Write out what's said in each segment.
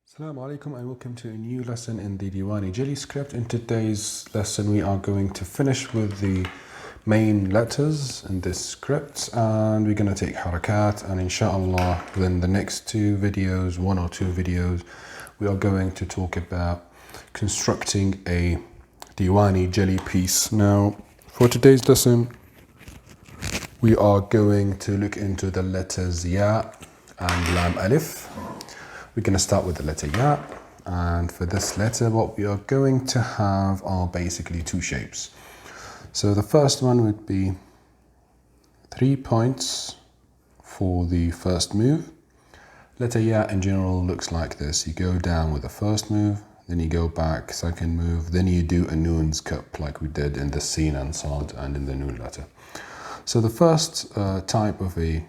Assalamu alaikum and welcome to a new lesson in the Diwani Jali script. In today's lesson we are going to finish with the main letters in this script and we're going to take Harakat, and inshallah within the next one or two videos we are going to talk about constructing a Diwani Jali piece. Now for today's lesson we are going to look into the letters Ya and Lam Alef. We're going to start with the letter Ya, and for this letter what we are going to have are basically two shapes. So the first one would be 3 points for the first move. Letter Ya in general looks like this. You go down with the first move, then you go back, second move, then you do a Noon's cup like we did in the Sin and Sad and in the Noon letter. So the first type of a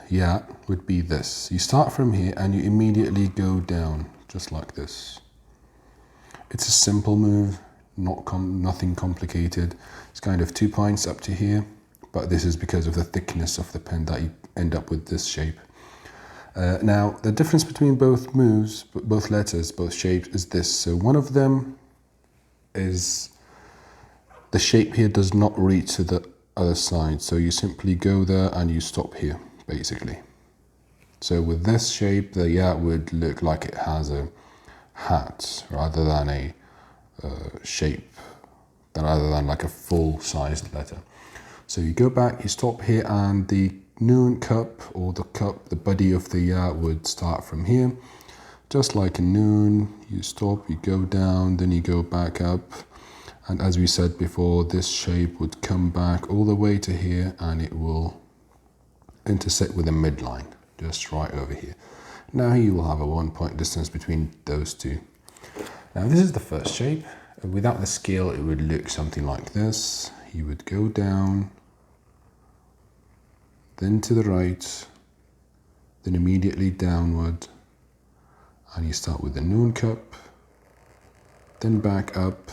Ya would be this. You start from here and you immediately go down just like this. It's a simple move, nothing complicated. It's kind of 2 points up to here, but this is because of the thickness of the pen that you end up with this shape. Now the difference between both moves, both letters, both shapes is this. So one of them is the shape here does not reach to the other side, so you simply go there and you stop here basically. So with this shape the Ya would look like it has a hat rather than a shape, rather than like a full-sized letter. So you go back, you stop here, and the Noon cup or the body of the Ya would start from here just like a Noon. You stop, you go down, then you go back up. And as we said before, this shape would come back all the way to here and it will intersect with a midline, just right over here. Now you will have a 1 point distance between those two. Now this is the first shape. Without the scale, it would look something like this. You would go down, then to the right, then immediately downward, and you start with the Noon cup, then back up,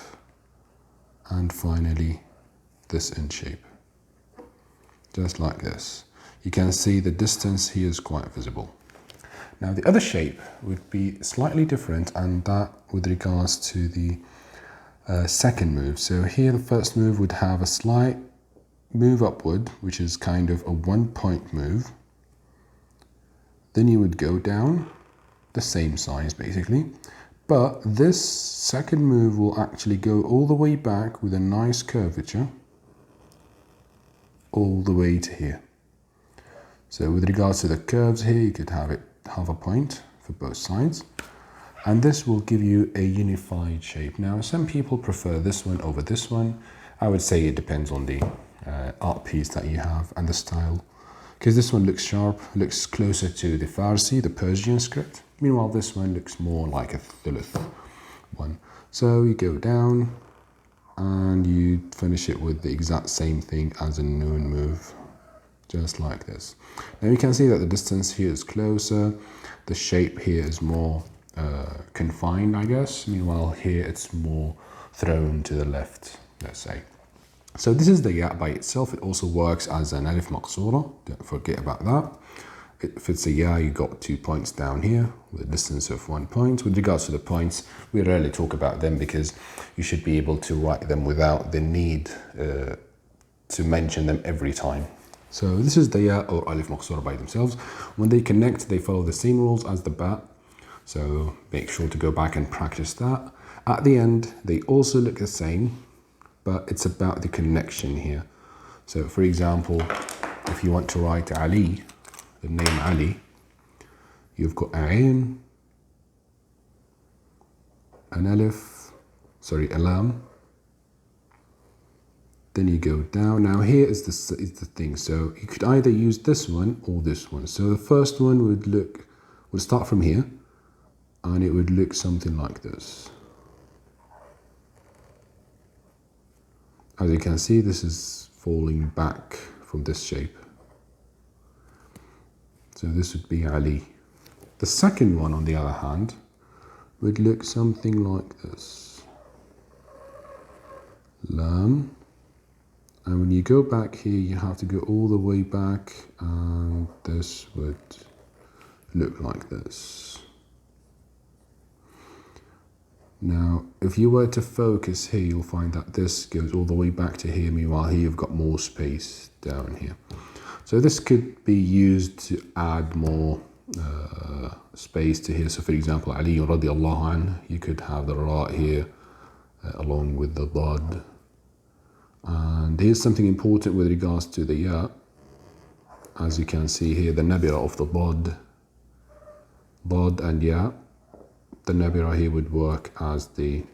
and finally this in shape, just like this. You can see the distance here is quite visible. Now the other shape would be slightly different, and that with regards to the second move. So here the first move would have a slight move upward, which is kind of a 1 point move. Then you would go down the same size basically. But this second move will actually go all the way back with a nice curvature all the way to here. So with regards to the curves here, you could have it half a point for both sides. And this will give you a unified shape. Now, some people prefer this one over this one. I would say it depends on the art piece that you have and the style. Because this one looks sharp, looks closer to the Farsi, the Persian script. Meanwhile, this one looks more like a thuluth one. So you go down and you finish it with the exact same thing as a Noon move, just like this. Now you can see that the distance here is closer. The shape here is more confined, I guess. Meanwhile, here it's more thrown to the left, let's say. So this is the Ya by itself. It also works as an Alif Maqsoora. Don't forget about that. If it's a Ya, you got 2 points down here with a distance of 1 point. With regards to the points, we rarely talk about them because you should be able to write them without the need to mention them every time. So this is the Ya or Alif Maqsoora by themselves. When they connect, they follow the same rules as the Ba. So make sure to go back and practice that. At the end, they also look the same, but it's about the connection here. So for example, if you want to write Ali, the name Ali, you've got Ain, an Alif, a Lam, then you go down. Now here is the thing, so you could either use this one or this one. So the first one would start from here, and it would look something like this. As you can see, this is falling back from this shape. So this would be Ali. The second one, on the other hand, would look something like this. Lam. And when you go back here, you have to go all the way back, and this would look like this. Now, if you were to focus here, you'll find that this goes all the way back to here. Meanwhile, here you've got more space down here. So this could be used to add more space to here. So for example, Ali radiallahu anh, you could have the ra here along with the dad. And here's something important with regards to the ya. As you can see here, the nabira of the dad and ya. The nabira here would work as the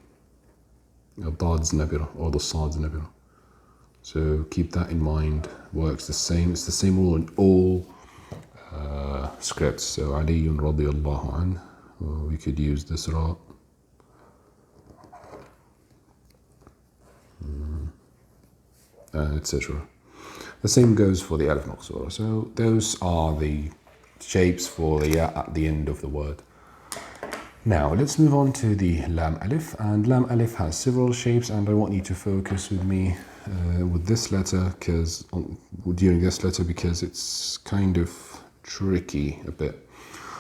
dad's nabira or the sad's nabira. So keep that in mind. Works the same. It's the same rule in all scripts. So Ali radiallahu anh, we could use this ra. Etc. The same goes for the alif maqsura. So those are the shapes for the ya at the end of the word. Now let's move on to the Lam Alef, and Lam Alef has several shapes, and I want you to focus with me with this letter during this letter because it's kind of tricky a bit.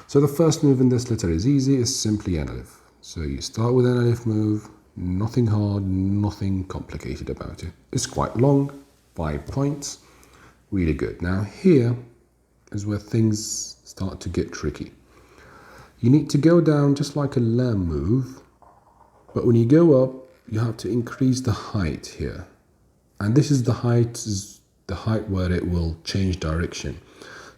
So the first move in this letter is easy, it's simply an alif. So you start with an alif move, nothing hard, nothing complicated about it. It's quite long, 5 points, really good. Now here is where things start to get tricky. You need to go down just like a lam move, but when you go up, you have to increase the height here. And this is the height where it will change direction.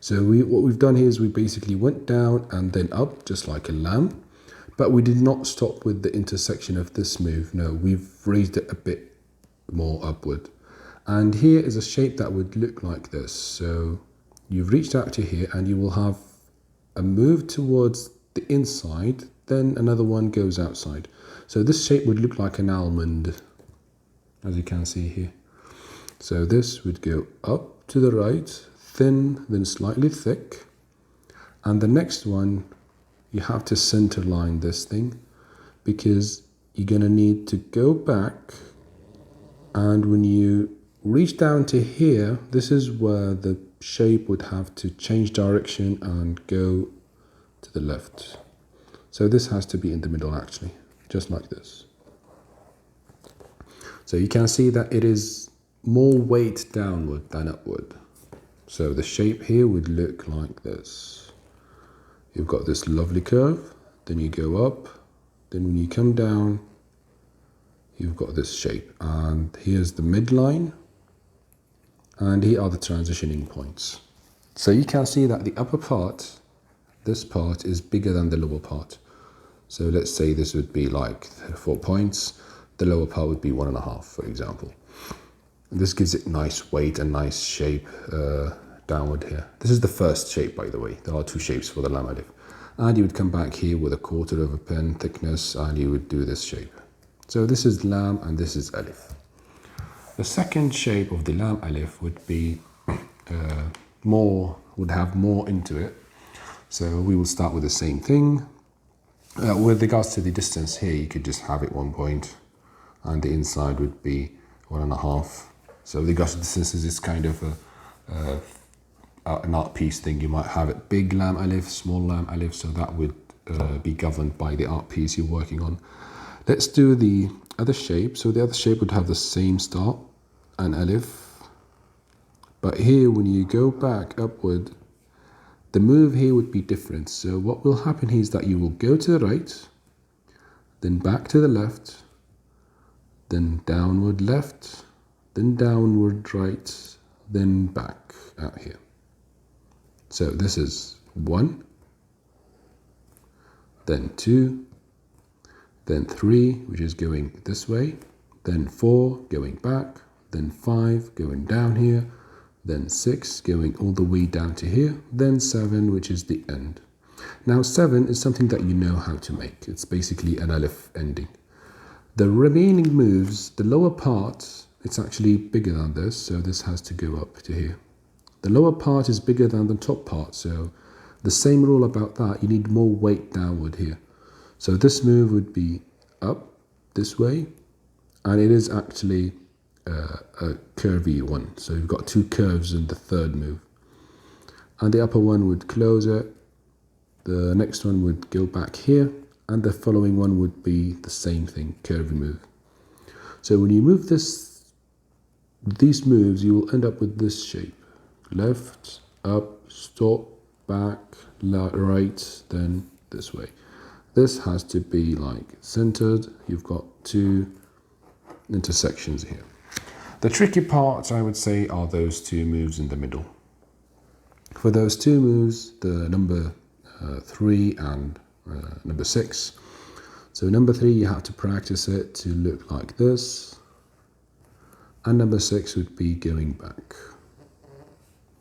So what we've done here is we basically went down and then up, just like a lam, but we did not stop with the intersection of this move. No, we've raised it a bit more upward. And here is a shape that would look like this. So you've reached out to here and you will have a move towards the inside, then another one goes outside. So this shape would look like an almond, as you can see here. So this would go up to the right, thin, then slightly thick. And the next one, you have to center line this thing because you're gonna need to go back, and when you reach down to here, this is where the shape would have to change direction and go to the left. So this has to be in the middle actually, just like this. So you can see that it is more weight downward than upward. So the shape here would look like this. You've got this lovely curve, then you go up, then when you come down, you've got this shape. And here's the midline, and here are the transitioning points. So you can see that the upper part, this part is bigger than the lower part. So let's say this would be like 4 points. The lower part would be 1.5, for example. And this gives it nice weight and nice shape downward here. This is the first shape, by the way. There are 2 shapes for the Lam Alef. And you would come back here with 1/4 of a pen thickness and you would do this shape. So this is Lam and this is Alef. The second shape of the Lam Alef would be would have more into it. So we will start with the same thing. With regards to the distance here, you could just have it 1 point and the inside would be 1.5. So with regards to distances, it's kind of an art piece thing. You might have it big Lam Alef, small Lam Alef, so that would be governed by the art piece you're working on. Let's do the other shape. So the other shape would have the same start, an alif. But here, when you go back upward, the move here would be different. So what will happen here is that you will go to the right, then back to the left, then downward left, then downward right, then back out here. So this is 1, then 2, then 3, which is going this way, then 4 going back, then 5 going down here, then 6 going all the way down to here, then 7, which is the end. Now 7 is something that you know how to make. It's basically an alif ending. The remaining moves, the lower part, it's actually bigger than this, so this has to go up to here. The lower part is bigger than the top part, so the same rule about that, you need more weight downward here. So this move would be up this way, and it is actually a curvy one. So you've got 2 curves in the third move. And the upper one would close it, the next one would go back here, and the following one would be the same thing, curvy move. So when you move these moves, you will end up with this shape. Left, up, stop, back, right, then this way. This has to be like centered. You've got two intersections here. The tricky parts, I would say, are those two moves in the middle. For those two moves, the number 3 and number 6. So number 3, you have to practice it to look like this. And number 6 would be going back.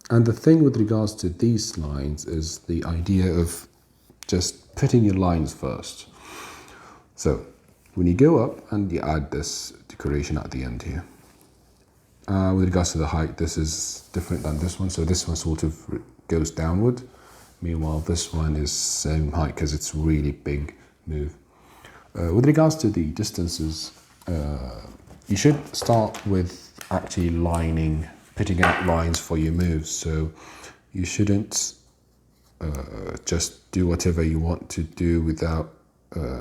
And the thing with regards to these lines is the idea of just putting your lines first. So when you go up and you add this decoration at the end here. With regards to the height, this is different than this one. So this one sort of goes downward. Meanwhile, this one is same height because it's really big move. With regards to the distances, you should start with actually putting out lines for your moves. So you shouldn't just do whatever you want to do without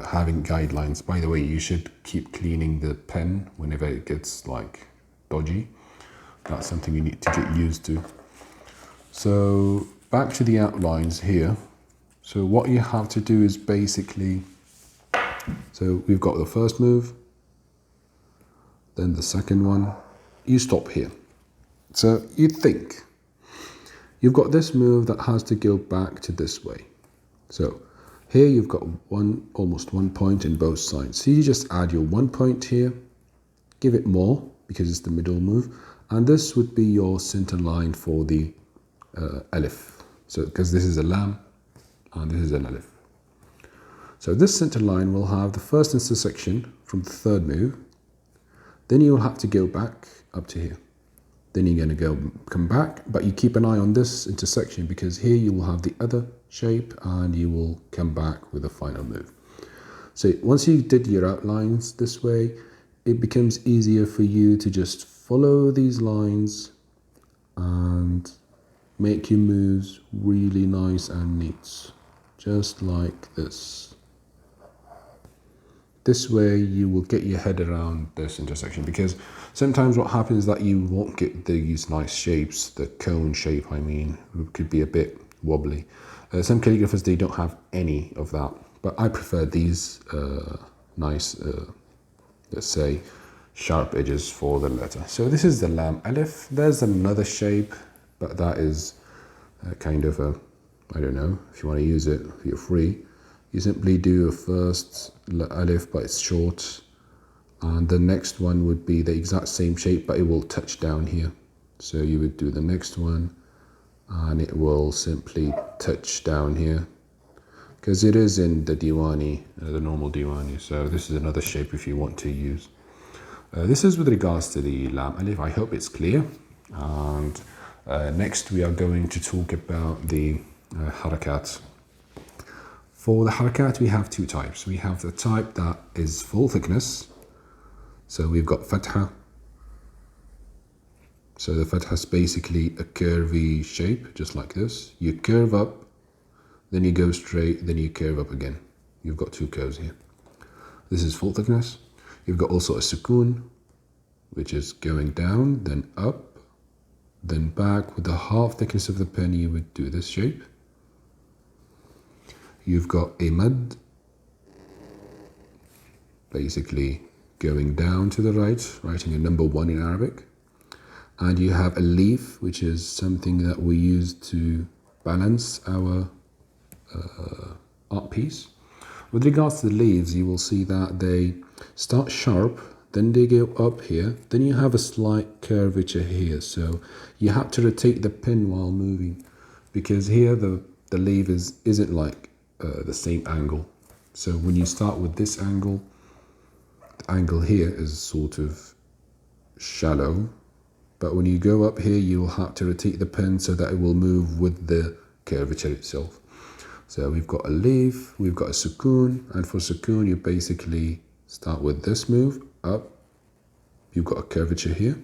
having guidelines. By the way, you should keep cleaning the pen whenever it gets like dodgy. That's something you need to get used to. So back to the outlines here. So what you have to do is basically, so we've got the first move, then the second one, you stop here. So you think you've got this move that has to go back to this way. So here you've got almost 1 point in both sides. So you just add your 1 point here, give it more because it's the middle move. And this would be your center line for the Alef. So because this is a Lam and this is an Alef. So this center line will have the first intersection from the third move. Then you'll have to go back up to here. Then you're going to come back, but you keep an eye on this intersection because here you will have the other shape and you will come back with a final move. So once you did your outlines this way, it becomes easier for you to just follow these lines and make your moves really nice and neat, just like this. This way you will get your head around this intersection, because sometimes what happens is that you won't get these nice shapes. The cone shape, I mean, could be a bit wobbly. Some calligraphers, they don't have any of that, but I prefer these nice, let's say, sharp edges for the letter. So this is the Lam Alef. There's another shape, but that is kind of a, I don't know, if you want to use it, you're free. You simply do a first Alef, but it's short. And the next one would be the exact same shape, but it will touch down here. So you would do the next one, and it will simply touch down here. Because it is in the Diwani, the normal Diwani. So this is another shape if you want to use. This is with regards to the Lam Alef. I hope it's clear. And next we are going to talk about the Harakat. For the Harakat, we have two types. We have the type that is full thickness. So we've got Fatha. So the Fatha is basically a curvy shape, just like this. You curve up, then you go straight, then you curve up again. You've got two curves here. This is full thickness. You've got also a Sukoon, which is going down, then up, then back. With the half thickness of the pen, you would do this shape. You've got a Mad, basically going down to the right, writing a number 1 in Arabic. And you have a leaf, which is something that we use to balance our art piece. With regards to the leaves, you will see that they start sharp, then they go up here, then you have a slight curvature here. So you have to rotate the pen while moving, because here the leaf isn't like the same angle. So when you start with this angle, the angle here is sort of shallow, but when you go up here, you will have to rotate the pen so that it will move with the curvature itself. So we've got a leaf, we've got a Sukoon, and for Sukoon, you basically start with this move, up, you've got a curvature here,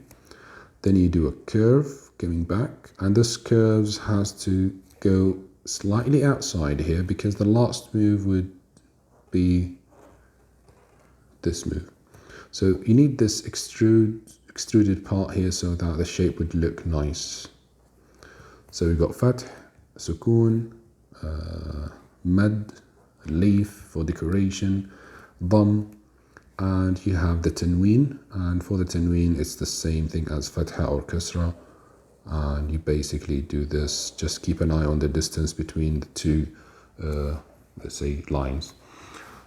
then you do a curve, coming back, and this curve has to go slightly outside here, because the last move would be this move. So you need this extruded part here so that the shape would look nice. So we've got fath, sukoon, mad, leaf for decoration, dam, and you have the tanween, and for the tanween it's the same thing as fatha or kasra, and you basically do this. Just keep an eye on the distance between the two let's say lines.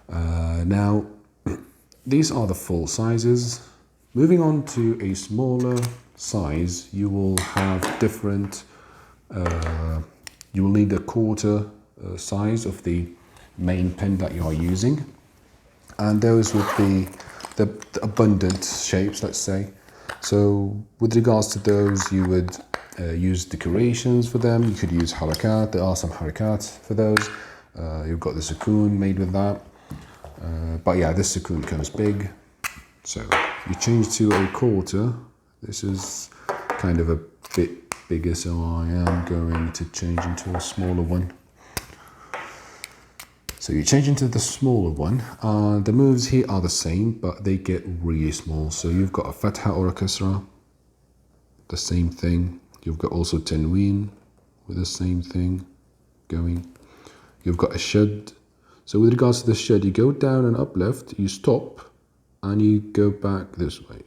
Now these are the full sizes. Moving on to a smaller size, you will have different you will need a quarter size of the main pen that you are using, and those would be the abundant shapes, let's say. So with regards to those, you would use decorations for them. You could use harakat. There are some harakat for those. You've got the sukoon made with that, but yeah, this sukoon comes big. So you change to a quarter. This is kind of a bit bigger, so I am going to change into a smaller one. So you change into the smaller one. The moves here are the same, but they get really small. So you've got a fatha or a kasra, the same thing. You've got also tanween with the same thing going. You've got a shad. So with regards to the shad, you go down and up left, you stop, and you go back this way.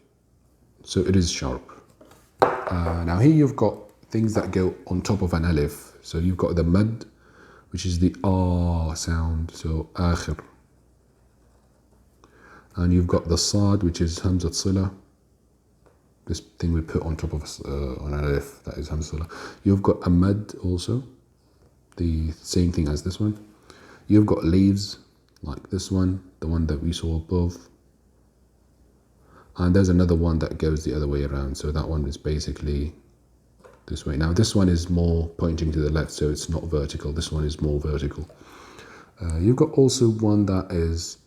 So it is sharp. Now here you've got things that go on top of an alif. So you've got the mad, which is the ah sound, so akhir. And you've got the sad, which is hamzat sila. This thing we put on top of on an alif, that is hamzat sila. You've got a mad also, the same thing as this one. You've got leaves, like this one, the one that we saw above. And there's another one that goes the other way around. So that one is basically this way. Now this one is more pointing to the left, so it's not vertical. This one is more vertical. You've got also one that is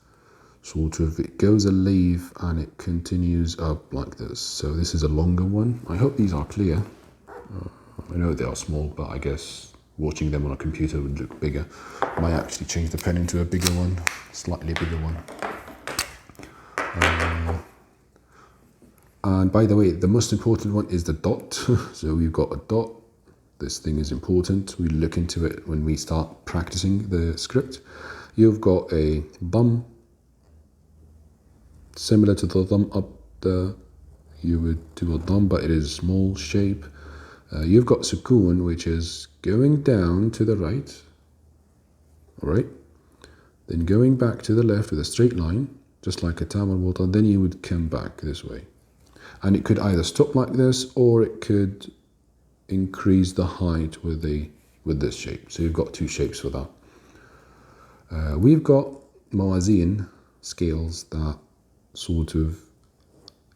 sort of, it goes a leaf and it continues up like this. So this is a longer one. I hope these are clear. I know they are small, but I guess watching them on a computer would look bigger. I might actually change the pen into a bigger one, slightly bigger one. And by the way, the most important one is the dot. So we've got a dot. This thing is important. We look into it when we start practicing the script. You've got a dam. Similar to the dam up there, you would do a dam, but it is a small shape. You've got sukoon, which is going down to the right. All right. Then going back to the left with a straight line, just like a tam al wata. Then you would come back this way. And it could either stop like this, or it could increase the height with this shape. So you've got two shapes for that. We've got mawazin, scales, that sort of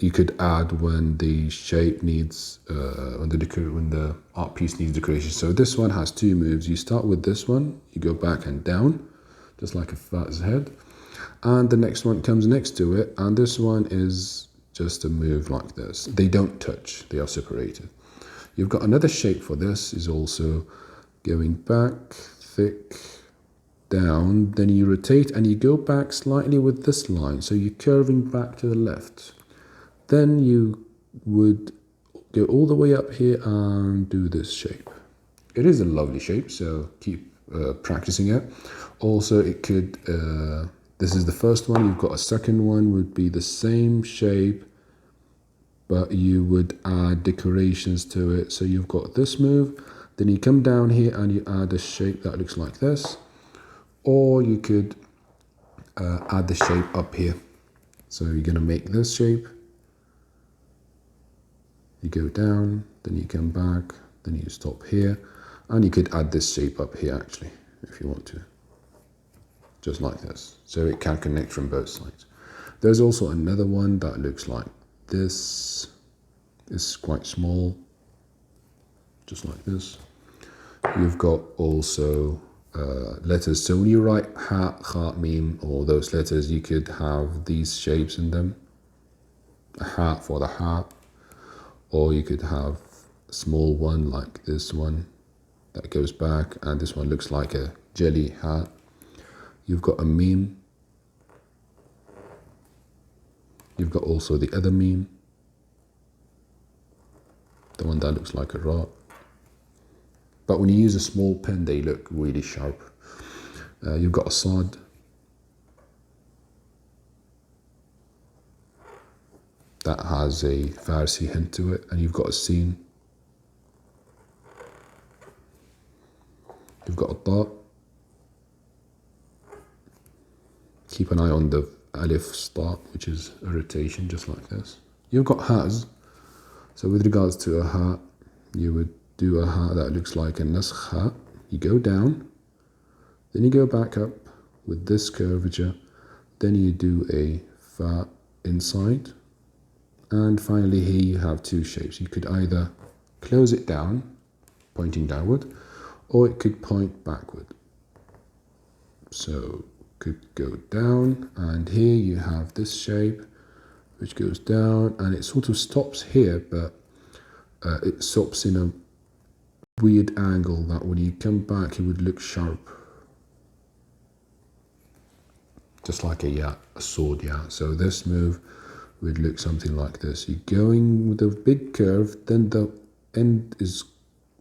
you could add when the shape needs, when the art piece needs decoration. So this one has two moves. You start with this one, you go back and down, just like a fat's head. And the next one comes next to it, and this one is just a move like this. They don't touch, they are separated. You've got another shape for this, is also going back, thick, down, then you rotate and you go back slightly with this line, so you're curving back to the left. Then you would go all the way up here and do this shape. It is a lovely shape, so keep practicing it. Also, it could, this is the first one, you've got a second one, would be the same shape, but you would add decorations to it. So you've got this move, then you come down here and you add a shape that looks like this, or you could add the shape up here. So you're gonna make this shape, you go down, then you come back, then you stop here, and you could add this shape up here actually, if you want to. Just like this, so it can connect from both sides. There's also another one that looks like this. It's quite small, just like this. You've got also letters. So when you write ha, kha, mim, or those letters, you could have these shapes in them. A ha for the ha, or you could have a small one like this one that goes back, and this one looks like a jelly ha. You've got a meme, You've got also the other meme, the one that looks like a ra. But when you use a small pen, they look really sharp. You've got a sad. That has a Farsi hint to it, and you've got a sin. You've got a ta. Keep an eye on the alif start, which is a rotation, just like this. You've got has. So with regards to a ha, you would do a ha that looks like a naskh ha. You go down, then you go back up with this curvature, then you do a fa inside, and finally here you have two shapes. You could either close it down, pointing downward, or it could point backward. So could go down, and here you have this shape which goes down, and it sort of stops here, but it stops in a weird angle that when you come back it would look sharp, just like a sword. So this move would look something like this. You're going with a big curve, then the end is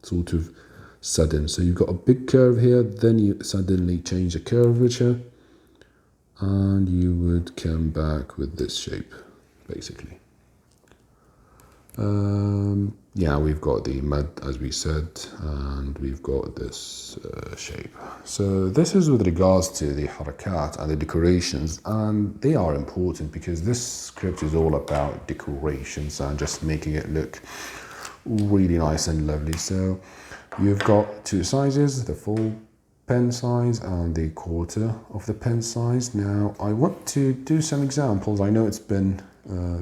sort of sudden. So you've got a big curve here, then you suddenly change the curvature, and you would come back with this shape, basically. Yeah, we've got the mud, as we said, and we've got this shape. So this is with regards to the harakat and the decorations, and they are important because this script is all about decorations and just making it look really nice and lovely. So you've got two sizes, the full pen size and the quarter of the pen size. Now I want to do some examples. I know it's been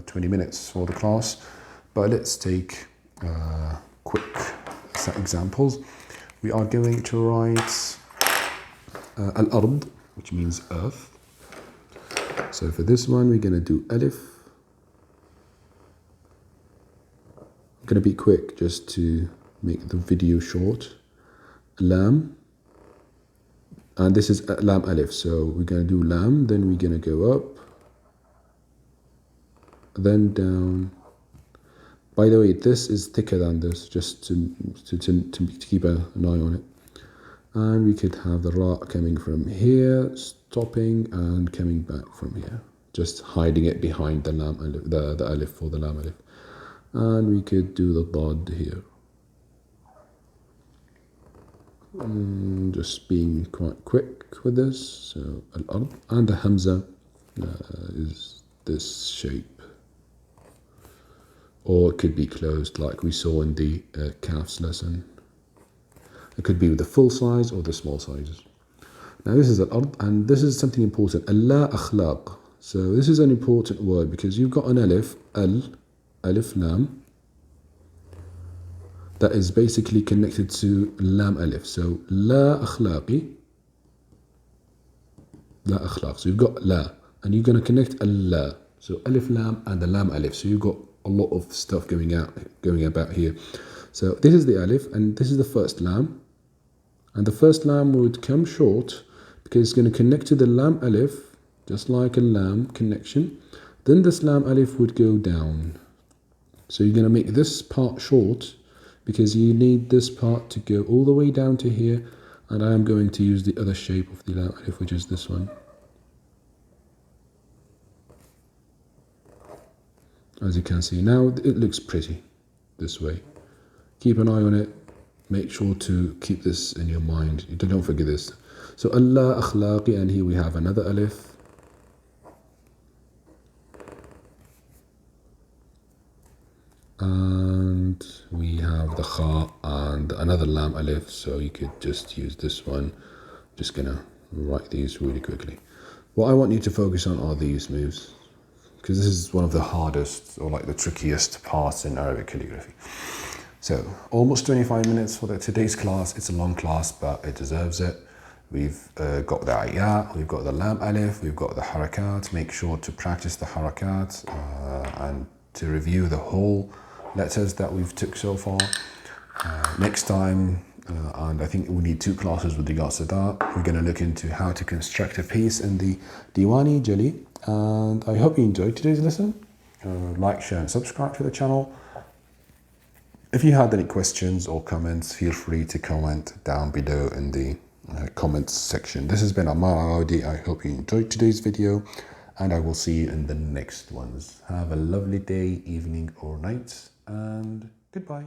20 minutes for the class, but let's take quick examples. We are going to write al-ard, which means earth. So for this one we're going to do alif. I'm going to be quick just to make the video short. Lam, and this is Lam Alef, so we're going to do Lam, then we're going to go up, then down. By the way, this is thicker than this, just to keep an eye on it. And we could have the ra coming from here, stopping, and coming back from here, just hiding it behind the Lam Alef, the Alif for the Lam Alef. And we could do the dad here. Just being quite quick with this. So al-ard, and the hamza is this shape, or it could be closed like we saw in the calves lesson. It could be with the full size or the small sizes. Now this is al-ard, and this is something important. Allah akhlaq. So this is an important word because you've got an alif, alif lam, that is basically connected to Lam Alef. So La akhlaqi, La akhlaq. So you've got La, and you're going to connect Allah. So Alif Lam and the Lam Alef. So you've got a lot of stuff going about here. So this is the Alif, and this is the first Lam. And the first Lam would come short because it's going to connect to the Lam Alef, just like a Lam connection. Then this Lam Alef would go down. So you're going to make this part short, because you need this part to go all the way down to here, and I am going to use the other shape of the Lam Alef, which is this one. As you can see now, it looks pretty this way. Keep an eye on it. Make sure to keep this in your mind. Don't forget this. So Allah akhlaqi, and here we have another alif. And we have the kha and another lam alif, so you could just use this one. Just gonna write these really quickly. What I want you to focus on are these moves, because this is one of the hardest, or like the trickiest parts in Arabic calligraphy. So almost 25 minutes for today's class. It's a long class, but it deserves it. We've got the ayat, we've got the lam alif, we've got the harakat. Make sure to practice the harakat and to review the whole letters that we've took so far. Next time, and I think we need 2 classes with regards to that, we're going to look into how to construct a piece in the Diwani Jali. And I hope you enjoyed today's lesson. like, share and subscribe to the channel. If you had any questions or comments, feel free to comment down below in the comments section. This has been Ammar Alaudi. I hope you enjoyed today's video, and I will see you in the next ones. Have a lovely day, evening or night, and goodbye.